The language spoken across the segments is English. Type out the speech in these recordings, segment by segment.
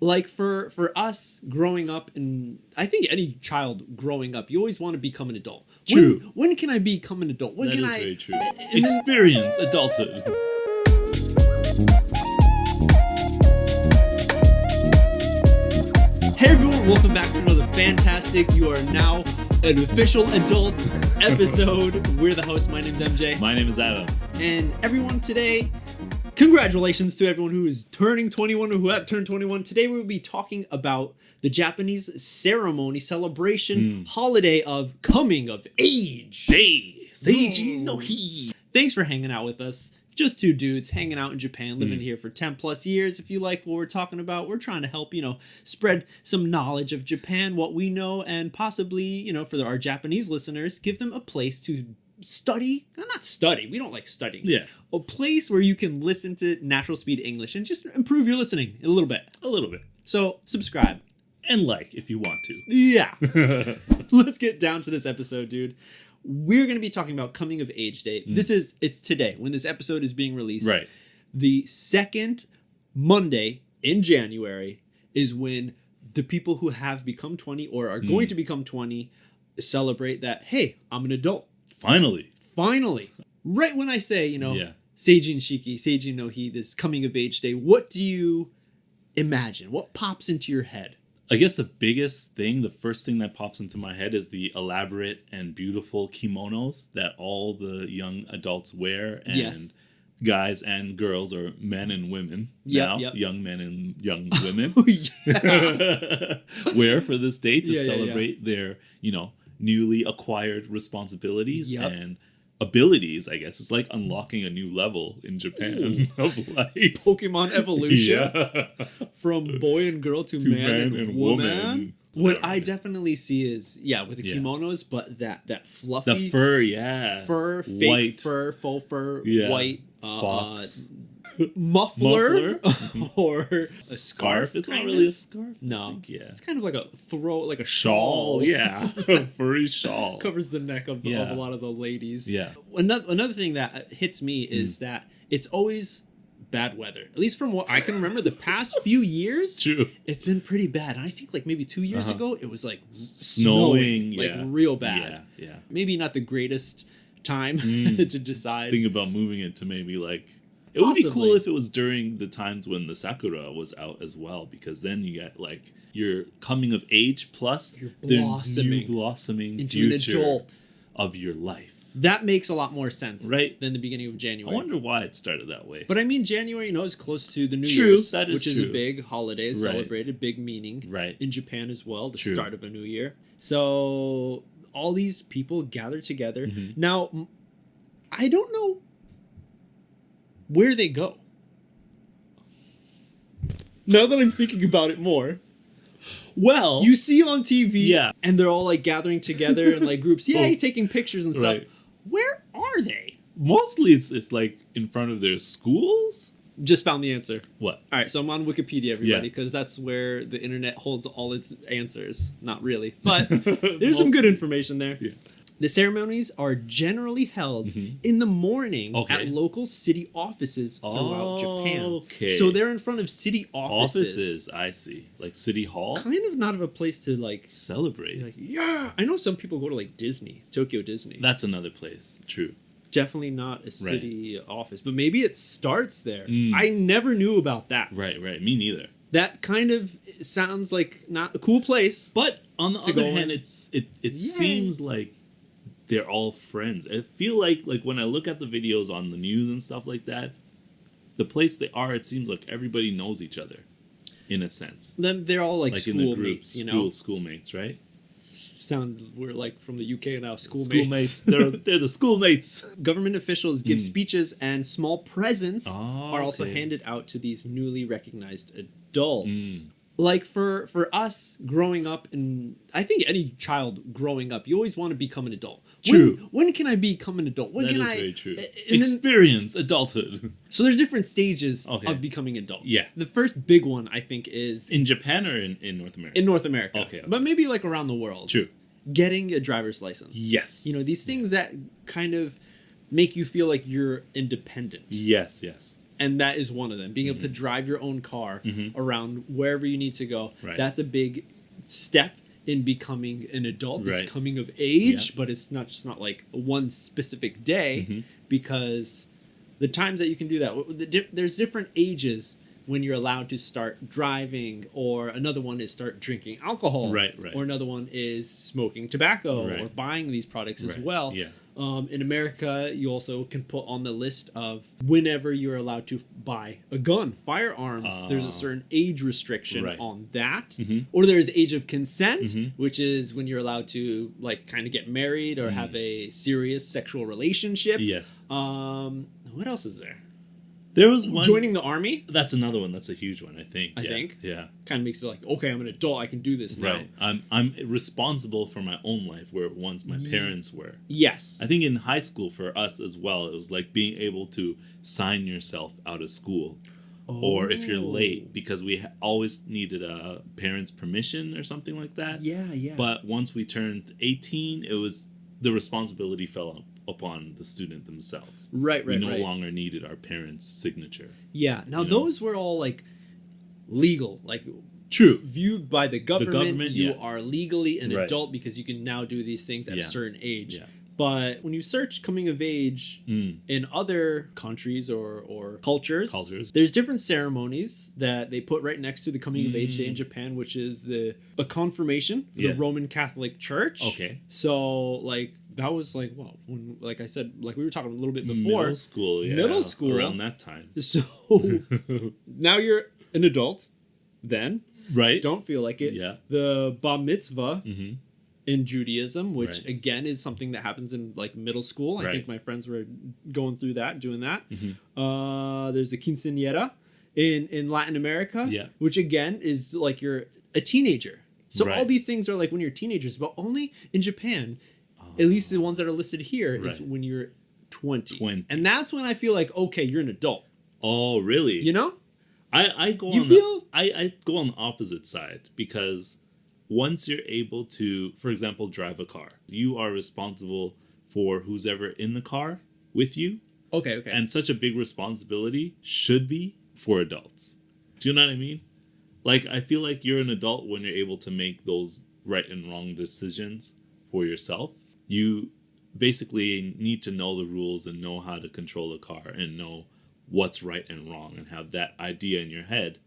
Like for us growing up, and I think any child growing up, you always want to become an adult. True. When can I become an adult? When That can is I very true. Experience adulthood. Hey everyone, welcome back to another fantastic, you are now an official adult episode. We're the hosts. My name's MJ. My name is Adam. And everyone today, congratulations to everyone who is turning 21 or who have turned 21. Today we will be talking about the Japanese ceremony, celebration, holiday of coming of age. Hey, Seiji no Hi. Thanks for hanging out with us. Just two dudes hanging out in Japan, living here for 10 plus years. If you like what we're talking about, we're trying to help, spread some knowledge of Japan, what we know, and possibly, for our Japanese listeners, give them a place to study. Not study. We don't like studying. Yeah. A place where you can listen to natural speed English and just improve your listening a little bit. A little bit. So subscribe. And like if you want to. Yeah. Let's get down to this episode, dude. We're going to be talking about coming of age date. It's today when this episode is being released. Right. The second Monday in January is when the people who have become 20 or are going to become 20 celebrate that, hey, I'm an adult. Finally. Right when I say, Seijin Shiki, Seijin no Hi, this coming of age day, what do you imagine? What pops into your head? I guess the first thing that pops into my head is the elaborate and beautiful kimonos that all the young adults wear, and guys and girls, or men and women young men and young women wear for this day to celebrate their, newly acquired responsibilities and abilities. I guess it's like unlocking a new level in Japan of life. Pokemon evolution from boy and girl to man and woman. What I definitely see is with the kimonos, but that fluffy, the fur, fake white fur, faux fur, white fox. Muffler or a scarf. It's not really a scarf. No, it's kind of like a shawl. Yeah, a furry shawl covers the neck of a lot of the ladies. Yeah. Another thing that hits me is that it's always bad weather. At least from what I can remember, the past few years, True. It's been pretty bad. And I think like maybe 2 years ago, it was like snowing, like real bad. Yeah. Maybe not the greatest time to decide. Think about moving it to maybe like. It would be cool if it was during the times when the sakura was out as well, because then you get like your coming of age plus the new blossoming into future an adult of your life. That makes a lot more sense, right? Than the beginning of January. I wonder why it started that way. But I mean, January, is close to the New Year's, which is a big holiday, celebrated, big meaning, in Japan as well. The start of a new year. So all these people gather together. Now, I don't know where they go. Now that I'm thinking about it more. Well, you see on TV, and they're all like gathering together in like groups, taking pictures and stuff. Right. Where are they? Mostly it's like in front of their schools. Just found the answer. What? All right, so I'm on Wikipedia, everybody, because that's where the internet holds all its answers. Not really, but there's some good information there. Yeah. The ceremonies are generally held in the morning at local city offices throughout Japan. Okay. So they're in front of city offices. I see. Like City Hall? Kind of not of a place to like celebrate. Like, I know some people go to like Disney, Tokyo Disney. That's another place. True. Definitely not a city office, but maybe it starts there. I never knew about that. Right. Me neither. That kind of sounds like not a cool place. But on the other hand, it seems like they're all friends. I feel like when I look at the videos on the news and stuff like that, the place they are, it seems like everybody knows each other, in a sense. Then they're all like schoolmates, Schoolmates, right? We're like from the UK now, schoolmates. They're the schoolmates. Government officials give speeches, and small presents are also handed out to these newly recognized adults. Like for us growing up, and I think any child growing up, you always want to become an adult. True. When can I become an adult? That is very true. Experience adulthood. So there's different stages of becoming an adult. Yeah. The first big one, I think, is in Japan or in North America? In North America. Okay. But maybe like around the world. True. Getting a driver's license. Yes. These things that kind of make you feel like you're independent. Yes. And that is one of them. Being able to drive your own car around wherever you need to go. Right. That's a big step in becoming an adult. Right. It's coming of age, but it's not like one specific day because the times that you can do that, there's different ages when you're allowed to start driving, or another one is start drinking alcohol. Right. Or another one is smoking tobacco Right. or buying these products as Right. well. Yeah. In America, you also can put on the list of whenever you're allowed to buy a gun, firearms. There's a certain age restriction Right. on that. Or there's age of consent, which is when you're allowed to like kind of get married or have a serious sexual relationship. Yes. What else is there? There was one. Joining the army. That's another one. That's a huge one, I think. I think. Yeah. Kind of makes it like, okay, I'm an adult. I can do this now. Right. I'm responsible for my own life, where once my parents were. Yes. I think in high school for us as well, it was like being able to sign yourself out of school. Or if you're late, because we always needed a parent's permission or something like that. Yeah. But once we turned 18, it was the responsibility fell upon the student themselves. Right. We no longer needed our parents' signature. Yeah. Now those were all like legal, like True. viewed by the government. You yeah. are legally an Right. adult because you can now do these things at a certain age. Yeah. But when you search coming of age in other countries or cultures, there's different ceremonies that they put right next to the coming of age day in Japan, which is a confirmation for the Roman Catholic Church. Okay. So like that was like, well, when, like I said, like we were talking a little bit before. Middle school, around that time. So now you're an adult, then. Right. Don't feel like it. Yeah. The bar mitzvah in Judaism, which Right. again is something that happens in like middle school. I Right. think my friends were going through that, doing that. There's the quinceañera in Latin America, which again is like you're a teenager. So Right. all these things are like when you're teenagers, but only in Japan, at least the ones that are listed here, is Right. when you're 20. 20. And that's when I feel like, okay, you're an adult. Oh, really? You know? I go You on feel- I go on the opposite side, because once you're able to, for example, drive a car, you are responsible for who's ever in the car with you. Okay. And such a big responsibility should be for adults. Do you know what I mean? Like, I feel like you're an adult when you're able to make those right and wrong decisions for yourself. You basically need to know the rules and know how to control a car and know what's right and wrong and have that idea in your head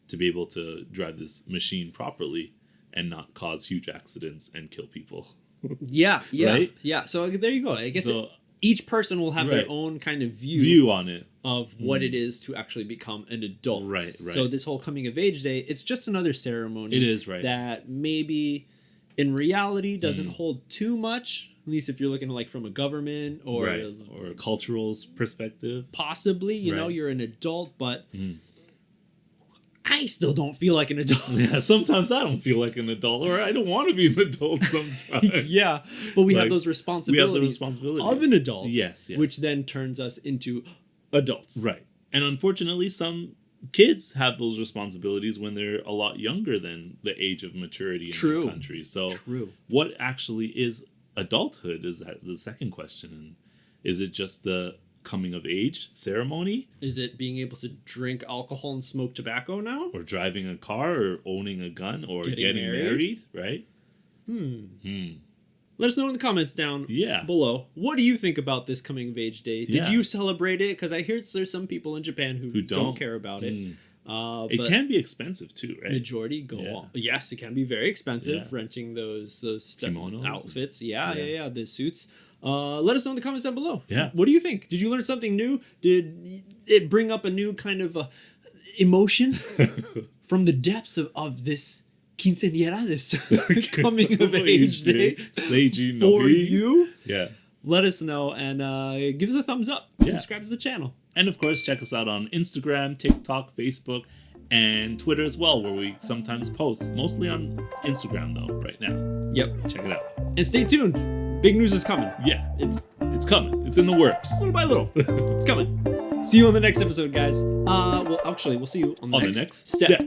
to be able to drive this machine properly and not cause huge accidents and kill people. Yeah. Right? Yeah. So there you go. I guess So, each person will have their Right. own kind of view on it. of what it is to actually become an adult. Right. So this whole coming of age day, it's just another ceremony. It is, right. That maybe in reality doesn't hold too much, at least if you're looking like from a government or or a cultural perspective. possibly, you know, Right. you're an adult, but I still don't feel like an adult. Yeah, sometimes I don't feel like an adult, or I don't want to be an adult sometimes. Yeah, but we have Like, those responsibilities, we have the responsibilities of an adult, Yes. which then turns us into adults. Right. And unfortunately, some kids have those responsibilities when they're a lot younger than the age of maturity in True. the country. So True. what actually is adulthood is that the second question. And is it just the coming of age ceremony, Is it being able to drink alcohol and smoke tobacco now? or driving a car, or owning a gun, or Getting getting married? right? Let us know in the comments down Yeah. below. What do you think about this coming of age day? Did Yeah. you celebrate it? Because I hear there's some people in Japan who don't don't. care about it. It But can be expensive too, right? majority go Yeah. on. Yes, it can be very expensive Yeah. renting those Kimonos outfits. Yeah, the suits. Let us know in the comments down below. Yeah. What do you think? Did you learn something new? Did it bring up a new kind of emotion from the depths of this quinceañera, this coming of age day Seiji for Nobi. you? Yeah. Let us know and give us a thumbs up. Yeah. Subscribe to the channel. And of course, check us out on Instagram, TikTok, Facebook, and Twitter as well, where we sometimes post. Mostly on Instagram, though, right now. Yep. Check it out. And stay tuned. Big news is coming. Yeah, it's coming. It's in the works. Little by little. It's coming. See you on the next episode, guys. Well, actually, we'll see you on the next step.